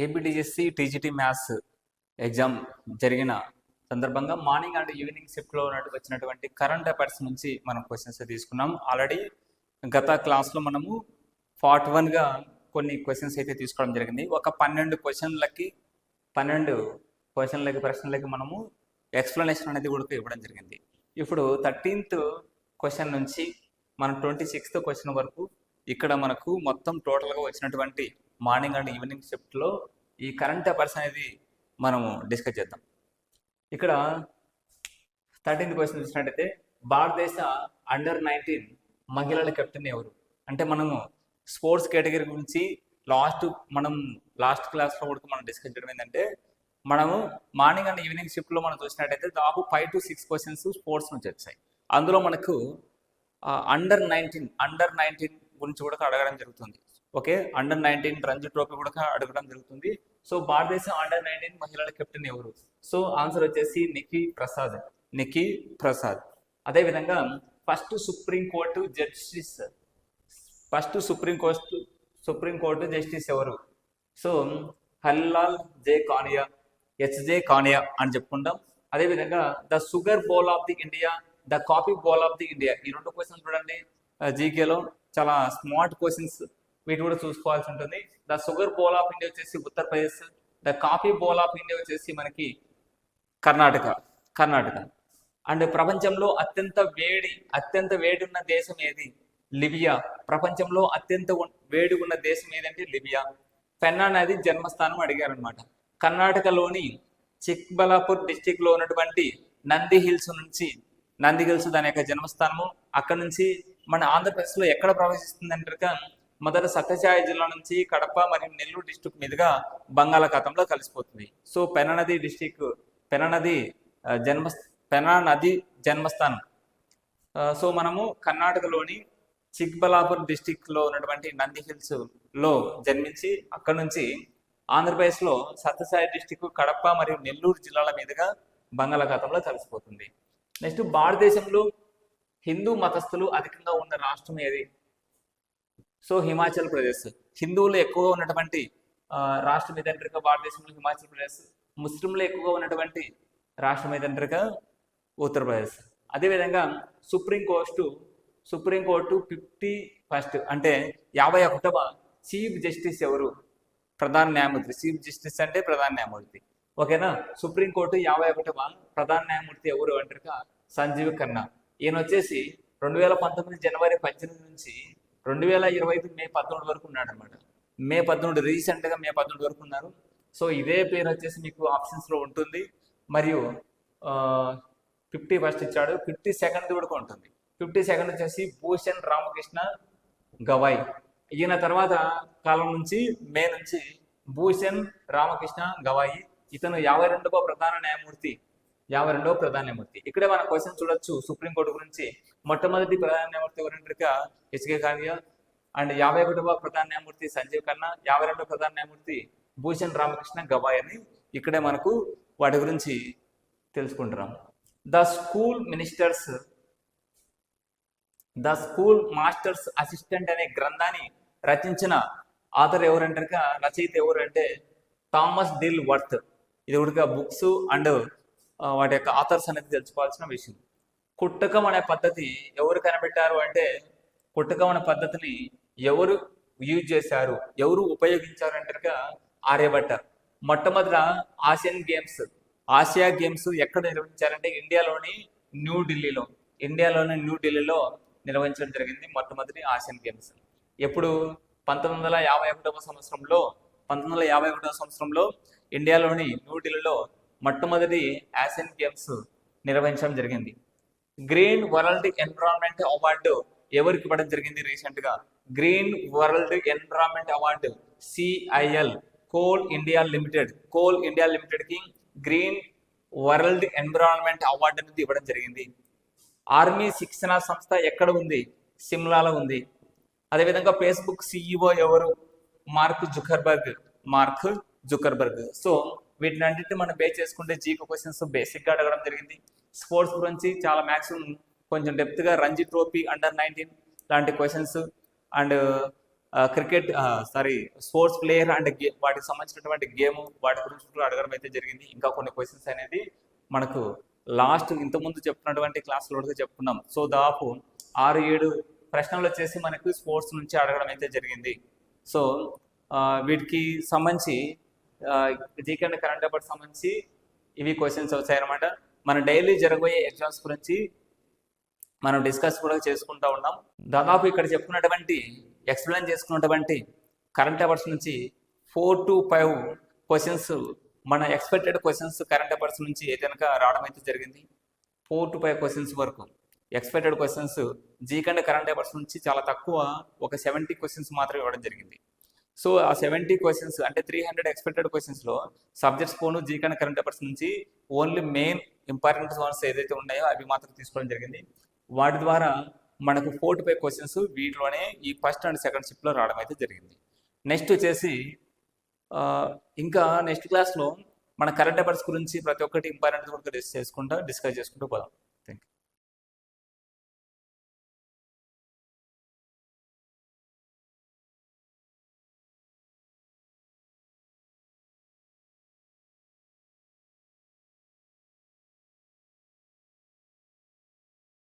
ఏపీటీఎస్సీ TGT maths exam జరిగిన సందర్భంగా morning and evening షిఫ్ట్లో వచ్చినటువంటి కరెంట్ అఫైర్స్ నుంచి మనం క్వశ్చన్స్ తీసుకున్నాం. ఆల్రెడీ గత క్లాస్లో మనము పార్ట్ 1గా కొన్ని క్వశ్చన్స్ అయితే తీసుకోవడం జరిగింది. ఒక 12 ప్రశ్నలకి మనము ఎక్స్ప్లెనేషన్ అనేది కూడా ఇవ్వడం జరిగింది. ఇప్పుడు 13th క్వశ్చన్ నుంచి మన 26th క్వశ్చన్ వరకు ఇక్కడ మనకు మొత్తం టోటల్గా వచ్చినటువంటి మార్నింగ్ అండ్ ఈవినింగ్ షిఫ్ట్లో ఈ కరెంట్ అఫైర్స్ అనేది మనము డిస్కస్ చేద్దాం. ఇక్కడ 13th క్వశ్చన్ చూసినట్టయితే భారతదేశ అండర్-19 మహిళల కెప్టెన్ ఎవరు? అంటే మనము స్పోర్ట్స్ కేటగిరీ గురించి లాస్ట్ క్లాస్లో కూడా మనం డిస్కస్ చేయడం ఏంటంటే, మనము మార్నింగ్ అండ్ ఈవినింగ్ షిఫ్ట్లో మనం చూసినట్టయితే దాదాపు 5 to 6 క్వశ్చన్స్ స్పోర్ట్స్ నుంచి వచ్చాయి. అందులో మనకు అండర్-19 గురించి కూడా అడగడం జరుగుతుంది. ఓకే, అండర్-19 రంజీ ట్రోఫీ కూడా అడగడం జరుగుతుంది. సో భారతదేశం అండర్-19 మహిళల కెప్టెన్ ఎవరు? సో ఆన్సర్ వచ్చేసి నిక్కీ ప్రసాద్. అదేవిధంగా ఫస్ట్ సుప్రీంకోర్టు జస్టిస్ ఎవరు? సో హరిలాల్ హెచ్జే కానియా అని చెప్పుకుంటాం. అదేవిధంగా the sugar bowl of the India, the coffee bowl of the India, ఈ 2 క్వశ్చన్స్ చూడండి. జీకేలో చాలా స్మార్ట్ క్వశ్చన్స్, వీటి కూడా చూసుకోవాల్సి ఉంటుంది. The sugar bowl of India వచ్చేసి Uttar Pradesh, the coffee bowl of India వచ్చేసి మనకి కర్ణాటక. అండ్ ప్రపంచంలో అత్యంత వేడి ఉన్న దేశం ఏది? లిబియా. ప్రపంచంలో అత్యంత వేడి ఉన్న దేశం ఏదంటే లిబియా. పెన్నా నది జన్మస్థానం అడిగారు అనమాట. కర్ణాటకలోని చిక్బలాపూర్ డిస్టిక్ లో ఉన్నటువంటి నంది హిల్స్ దాని యొక్క జన్మస్థానము. అక్కడ నుంచి మన ఆంధ్రప్రదేశ్లో ఎక్కడ ప్రవేశిస్తుంది అంటే మొదట సత్యసాయి జిల్లా నుంచి కడప మరియు నెల్లూరు డిస్టిక్ మీదుగా బంగాళాఖాతంలో కలిసిపోతుంది. సో పెన్నా నది జన్మస్థానం. సో మనము కర్ణాటకలోని చిక్బలాపూర్ డిస్టిక్ లో ఉన్నటువంటి నంది హిల్స్ లో జన్మించి అక్కడ నుంచి ఆంధ్రప్రదేశ్లో సత్యసాయి డిస్టిక్, కడప మరియు నెల్లూరు జిల్లాల మీదుగా బంగాళాఖాతంలో కలిసిపోతుంది. నెక్స్ట్, భారతదేశంలో హిందూ మతస్థులు అధికంగా ఉన్న రాష్ట్రం ఏది? సో హిమాచల్ ప్రదేశ్. హిందువులు ఎక్కువగా ఉన్నటువంటి రాష్ట్రం ఏదంటే భారతదేశంలో హిమాచల్ ప్రదేశ్. ముస్లింలు ఎక్కువగా ఉన్నటువంటి రాష్ట్రం ఏదంటే ఉత్తరప్రదేశ్. అదేవిధంగా సుప్రీంకోర్టు 51st అంటే 51వ చీఫ్ జస్టిస్ ఎవరు? ప్రధాన న్యాయమూర్తి. చీఫ్ జస్టిస్ అంటే ప్రధాన న్యాయమూర్తి. ఓకేనా? సుప్రీంకోర్టు 51వ ప్రధాన న్యాయమూర్తి ఎవరు అంటే సంజీవ్ ఖన్నా. ఈయన వచ్చేసి 2019 జనవరి 18 నుంచి 2025 మే 11 వరకు ఉన్నాడు అనమాట. రీసెంట్గా మే 11 వరకు ఉన్నారు. సో ఇదే పేరు వచ్చేసి మీకు ఆప్షన్స్లో ఉంటుంది. మరియు 51st ఇచ్చాడు, 52nd కూడా ఉంటుంది. 52nd వచ్చేసి భూషణ్ రామకృష్ణ గవాయ్. ఈయన తర్వాత కాలం నుంచి మే నుంచి భూషణ్ రామకృష్ణ గవాయి. ఇతను 52వ ప్రధాన న్యాయమూర్తి. ఇక్కడే మన క్వశ్చన్ చూడొచ్చు సుప్రీంకోర్టు గురించి. మొట్టమొదటి ప్రధాన న్యాయమూర్తి ఎవరంటే హెచ్కే కానియా. అండ్ 51వ ప్రధాన న్యాయమూర్తి సంజీవ్ ఖన్నా, 52వ ప్రధాన న్యాయమూర్తి భూషణ్ రామకృష్ణ గవాయ్ అని ఇక్కడే మనకు వాటి గురించి తెలుసుకుంటున్నాం. ద స్కూల్ మాస్టర్స్ అసిస్టెంట్ అనే గ్రంథాన్ని రచించిన రచయిత ఎవరు అంటే థామస్ డిల్ వర్త్. ఇది కూడా బుక్స్ అండ్ వాటి యొక్క ఆథర్స్ అనేది తెలుసుకోవాల్సిన విషయం. కుట్టకం అనే పద్ధతి ఎవరు కనిపెట్టారు అంటే, కుట్టకం అనే పద్ధతిని ఎవరు యూజ్ చేశారు, ఎవరు ఉపయోగించారు అంటే ఆర్యభట్ట. మొట్టమొదట ఆసియా గేమ్స్ ఎక్కడ నిర్వహించారంటే ఇండియాలోని న్యూఢిల్లీలో నిర్వహించడం జరిగింది మొట్టమొదటి ఆసియన్ గేమ్స్. ఎప్పుడు? 1951వ సంవత్సరంలో ఇండియాలోని న్యూఢిల్లీలో మొట్టమొదటి ఆసియన్ గేమ్స్ నిర్వహించడం జరిగింది. గ్రీన్ వరల్డ్ ఎన్విరాన్మెంట్ అవార్డు ఎవరికి ఇవ్వడం జరిగింది రీసెంట్గా? Green world environment award CIL coal India లిమిటెడ్కి గ్రీన్ వరల్డ్ ఎన్విరాన్మెంట్ అవార్డు అనేది ఇవ్వడం జరిగింది. ఆర్మీ శిక్షణ సంస్థ ఎక్కడ ఉంది? సిమ్లాలో ఉంది. అదేవిధంగా ఫేస్బుక్ CEO ఎవరు? Mark Zuckerberg. సో వీటిని అన్నింటినీ మనం బేస్ చేసుకుంటే జీకే క్వశ్చన్స్ బేసిక్గా అడగడం జరిగింది. స్పోర్ట్స్ గురించి చాలా మ్యాక్సిమం కొంచెం డెప్త్గా రంజీ ట్రోఫీ అండర్-19 లాంటి questions and cricket sports player and వాటికి సంబంధించినటువంటి గేమ్ వాటి గురించి కూడా అడగడం అయితే జరిగింది. ఇంకా కొన్ని క్వశ్చన్స్ అనేది మనకు లాస్ట్ ఇంతకుముందు చెప్తున్నటువంటి క్లాస్లో కూడా చెప్పుకున్నాం. సో దాదాపు 6-7 ప్రశ్నలు వచ్చేసి మనకు స్పోర్ట్స్ నుంచి అడగడం అయితే జరిగింది. సో వీటికి సంబంధించి జీకే అండ్ కరెంట్ అఫైర్స్ సంబంధించి ఇవి క్వశ్చన్స్ వచ్చాయన్నమాట. మన డైలీ జరగబోయే ఎగ్జామ్స్ గురించి మనం డిస్కస్ కూడా చేసుకుంటూ ఉన్నాం. దాదాపు ఇక్కడ చెప్పుకున్నటువంటి ఎక్స్ప్లెయిన్ చేసుకున్నటువంటి కరెంట్ అఫైర్స్ నుంచి 4 to 5 క్వశ్చన్స్ మన ఎక్స్పెక్టెడ్ క్వశ్చన్స్ కరెంట్ అఫైర్స్ నుంచి ఏదైనా రావడం అయితే జరిగింది. 4 to 5 క్వశ్చన్స్ వరకు expected questions GK and current affairs నుంచి చాలా తక్కువ, ఒక 70 క్వశ్చన్స్ మాత్రమే ఇవ్వడం జరిగింది. సో ఆ 70 క్వశ్చన్స్ అంటే 300 ఎక్స్పెక్టెడ్ క్వశ్చన్స్లో సబ్జెక్ట్స్ పోను జీకే అండ్ కరెంట్ అఫైర్స్ నుంచి ఓన్లీ మెయిన్ ఇంపార్టెంట్ వన్స్ ఏదైతే ఉన్నాయో అవి మాత్రం తీసుకోవడం జరిగింది. వాటి ద్వారా మనకు 4 to 5 క్వశ్చన్స్ వీటిలోనే ఈ ఫస్ట్ అండ్ సెకండ్ షిఫ్ట్లో రావడం అయితే జరిగింది. నెక్స్ట్ వచ్చేసి ఇంకా నెక్స్ట్ క్లాస్లో మన కరెంట్ అఫైర్స్ గురించి ప్రతి ఒక్కటి ఇంపార్టెంట్ కూడా డిస్కస్ చేసుకుంటూ పోదాం.